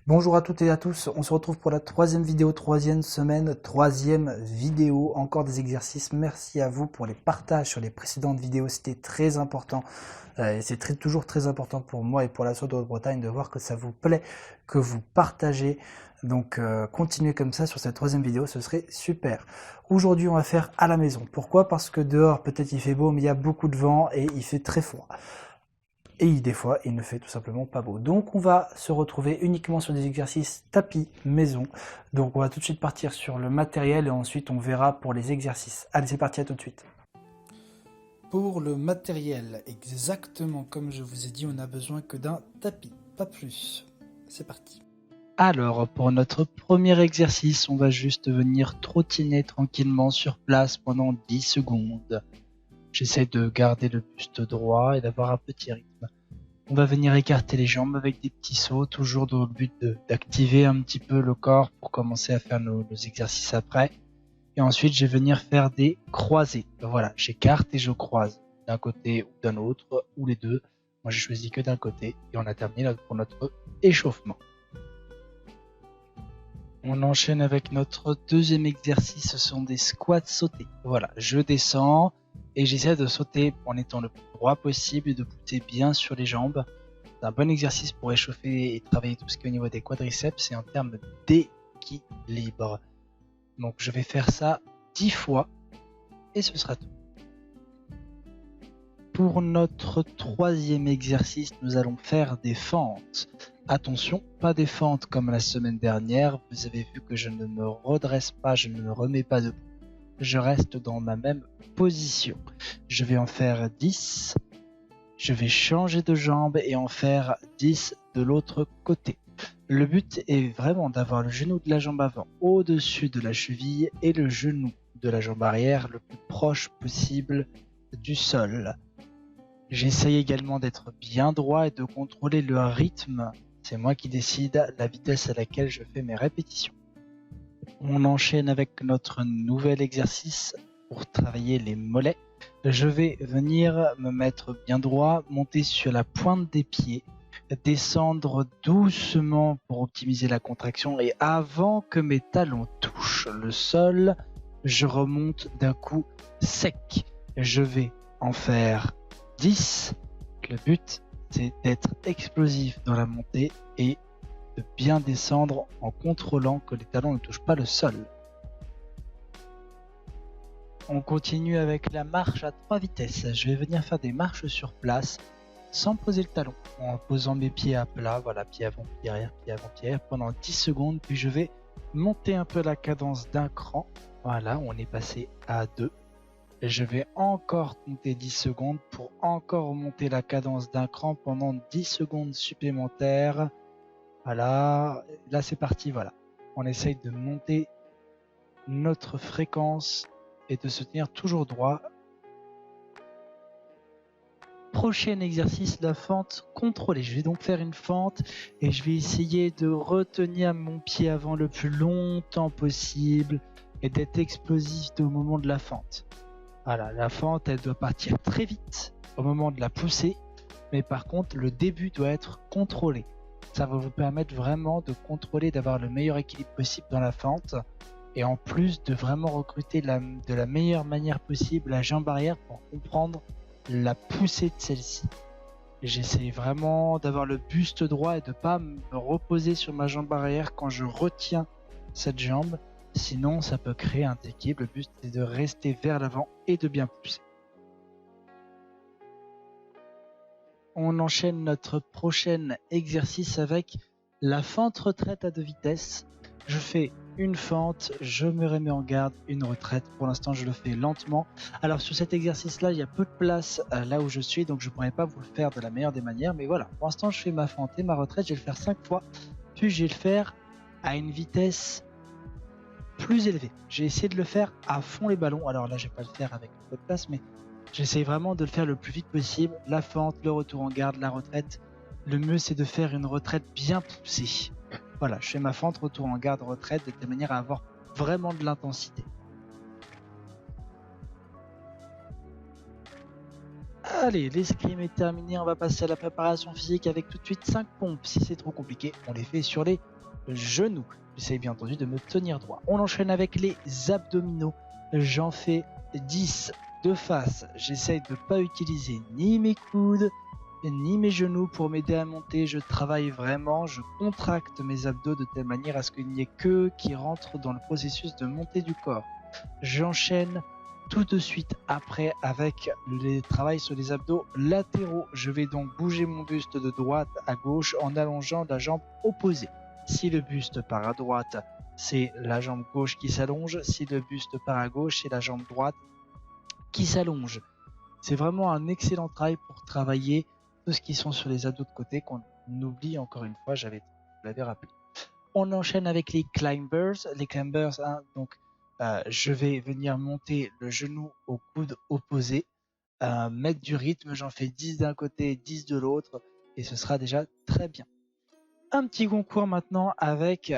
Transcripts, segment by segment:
Bonjour à toutes et à tous, on se retrouve pour la troisième vidéo, troisième semaine, troisième vidéo, encore des exercices. Merci à vous pour les partages sur les précédentes vidéos, c'était très important. Et c'est toujours très important pour moi et pour la SOA de Haute-Bretagne de voir que ça vous plaît, que vous partagez. Donc continuez comme ça sur cette troisième vidéo, ce serait super. Aujourd'hui on va faire à la maison. Pourquoi? Parce que dehors peut-être il fait beau mais il y a beaucoup de vent et il fait très froid. Et des fois, il ne fait tout simplement pas beau. Donc on va se retrouver uniquement sur des exercices tapis maison. Donc on va tout de suite partir sur le matériel et ensuite on verra pour les exercices. Allez, c'est parti, à tout de suite. Pour le matériel, exactement comme je vous ai dit, on n'a besoin que d'un tapis, pas plus. C'est parti. Alors, pour notre premier exercice, on va juste venir trottiner tranquillement sur place pendant 10 secondes. J'essaie de garder le buste droit et d'avoir un petit rythme. On va venir écarter les jambes avec des petits sauts, toujours dans le but d'activer un petit peu le corps pour commencer à faire nos exercices après. Et ensuite, je vais venir faire des croisés. Voilà, j'écarte et je croise d'un côté ou d'un autre, ou les deux. Moi, j'ai choisi que d'un côté et on a terminé pour notre échauffement. On enchaîne avec notre deuxième exercice, ce sont des squats sautés. Voilà, je descends et j'essaie de sauter en étant le plus droit possible et de pousser bien sur les jambes. C'est un bon exercice pour échauffer et travailler tout ce qui est au niveau des quadriceps et en termes d'équilibre. Donc je vais faire ça 10 fois et ce sera tout. Pour notre troisième exercice, nous allons faire des fentes. Attention, pas des fentes comme la semaine dernière. Vous avez vu que je ne me redresse pas, je ne me remets pas debout. Je reste dans ma même position. Je vais en faire 10. Je vais changer de jambe et en faire 10 de l'autre côté. Le but est vraiment d'avoir le genou de la jambe avant au-dessus de la cheville et le genou de la jambe arrière le plus proche possible du sol. J'essaye également d'être bien droit et de contrôler le rythme. C'est moi qui décide la vitesse à laquelle je fais mes répétitions. On enchaîne avec notre nouvel exercice pour travailler les mollets. Je vais venir me mettre bien droit, monter sur la pointe des pieds, descendre doucement pour optimiser la contraction et avant que mes talons touchent le sol, je remonte d'un coup sec. Je vais en faire 10. Le but, c'est d'être explosif dans la montée et de bien descendre en contrôlant que les talons ne touchent pas le sol. On continue avec la marche à 3 vitesses. Je vais venir faire des marches sur place sans poser le talon, en posant mes pieds à plat, voilà, pied avant, pied arrière, pendant 10 secondes, puis je vais monter un peu la cadence d'un cran. Voilà, on est passé à 2. Et je vais encore compter 10 secondes pour encore monter la cadence d'un cran pendant 10 secondes supplémentaires. Voilà, là c'est parti, voilà. On essaye de monter notre fréquence et de se tenir toujours droit. Prochain exercice, la fente contrôlée. Je vais donc faire une fente et je vais essayer de retenir mon pied avant le plus longtemps possible et d'être explosif au moment de la fente. Voilà, la fente, elle doit partir très vite au moment de la poussée, mais par contre, le début doit être contrôlé. Ça va vous permettre vraiment de contrôler, d'avoir le meilleur équilibre possible dans la fente et en plus de vraiment recruter de la meilleure manière possible la jambe arrière pour comprendre la poussée de celle-ci. J'essaie vraiment d'avoir le buste droit et de ne pas me reposer sur ma jambe arrière quand je retiens cette jambe. Sinon, ça peut créer un déséquilibre. Le but est de rester vers l'avant et de bien pousser. On enchaîne notre prochain exercice avec la fente retraite à 2 vitesses. Je fais une fente, je me remets en garde, une retraite. Pour l'instant, je le fais lentement. Alors, sur cet exercice-là, il y a peu de place là où je suis, donc je ne pourrais pas vous le faire de la meilleure des manières. Mais voilà, pour l'instant, je fais ma fente et ma retraite. Je vais le faire 5 fois, puis je vais le faire à une vitesse plus élevée. J'ai essayé de le faire à fond les ballons. Alors là, je vais pas le faire avec un peu de place, mais j'essaie vraiment de le faire le plus vite possible. La fente, le retour en garde, la retraite. Le mieux, c'est de faire une retraite bien poussée. Voilà, je fais ma fente, retour en garde, retraite, de telle manière à avoir vraiment de l'intensité. Allez, l'escrime est terminé, on va passer à la préparation physique avec tout de suite 5 pompes. Si c'est trop compliqué, on les fait sur les genou. J'essaye bien entendu de me tenir droit. On enchaîne avec les abdominaux. J'en fais 10 de face. J'essaye de ne pas utiliser ni mes coudes, ni mes genoux pour m'aider à monter. Je travaille vraiment, je contracte mes abdos de telle manière à ce qu'il n'y ait qu'eux qui rentrent dans le processus de montée du corps. J'enchaîne tout de suite après avec le travail sur les abdos latéraux. Je vais donc bouger mon buste de droite à gauche en allongeant la jambe opposée. Si le buste part à droite, c'est la jambe gauche qui s'allonge. Si le buste part à gauche, c'est la jambe droite qui s'allonge. C'est vraiment un excellent travail pour travailler tout ce qui sont sur les abdos de côté qu'on oublie encore une fois, je l'avais rappelé. On enchaîne avec les climbers. Les climbers, donc je vais venir monter le genou au coude opposé, mettre du rythme, j'en fais 10 d'un côté, 10 de l'autre, et ce sera déjà très bien. Un petit concours maintenant avec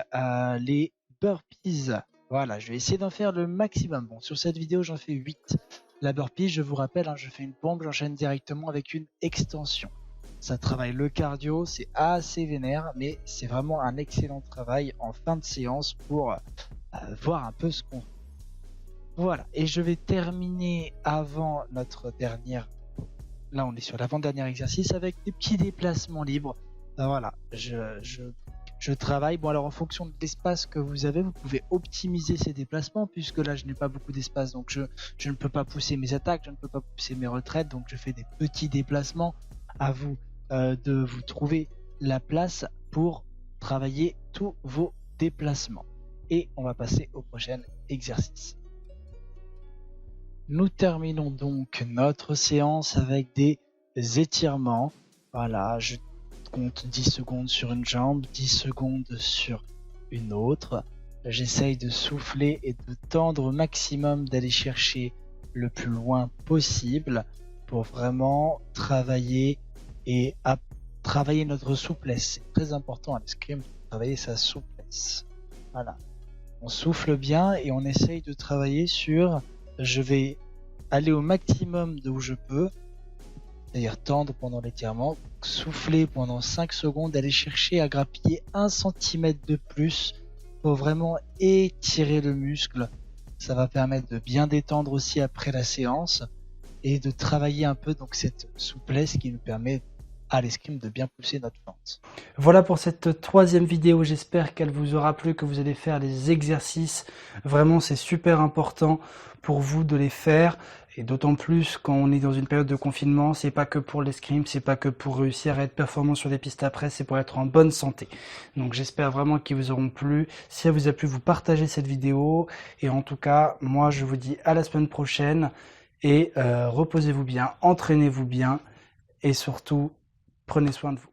les burpees. Voilà, je vais essayer d'en faire le maximum. Bon, sur cette vidéo, j'en fais 8. La burpee, je vous rappelle, je fais une pompe, j'enchaîne directement avec une extension. Ça travaille le cardio, c'est assez vénère, mais c'est vraiment un excellent travail en fin de séance pour voir un peu ce qu'on fait. Voilà, et je vais terminer avant notre dernière... Là, on est sur l'avant-dernier exercice avec des petits déplacements libres. Voilà, je travaille. Bon, alors en fonction de l'espace que vous avez, vous pouvez optimiser ces déplacements, puisque là, je n'ai pas beaucoup d'espace, donc je ne peux pas pousser mes attaques, je ne peux pas pousser mes retraites, donc je fais des petits déplacements. À vous de vous trouver la place pour travailler tous vos déplacements. Et on va passer au prochain exercice. Nous terminons donc notre séance avec des étirements. Voilà, je compte 10 secondes sur une jambe, 10 secondes sur une autre. J'essaye de souffler et de tendre au maximum, d'aller chercher le plus loin possible pour vraiment travailler et travailler notre souplesse. C'est très important à l'escrime de travailler sa souplesse. Voilà. On souffle bien et on essaye de travailler sur... Je vais aller au maximum de où je peux, c'est-à-dire tendre pendant l'étirement, souffler pendant 5 secondes, aller chercher à grappiller 1 cm de plus pour vraiment étirer le muscle. Ça va permettre de bien détendre aussi après la séance et de travailler un peu donc cette souplesse qui nous permet à l'escrime de bien pousser notre fente. Voilà pour cette troisième vidéo, j'espère qu'elle vous aura plu, que vous allez faire les exercices. Vraiment, c'est super important pour vous de les faire. Et d'autant plus quand on est dans une période de confinement, c'est pas que pour l'escrime, c'est pas que pour réussir à être performant sur les pistes après, c'est pour être en bonne santé. Donc j'espère vraiment qu'ils vous auront plu. Si elle vous a plu, vous partagez cette vidéo. Et en tout cas, moi je vous dis à la semaine prochaine. Et reposez-vous bien, entraînez-vous bien. Et surtout, prenez soin de vous.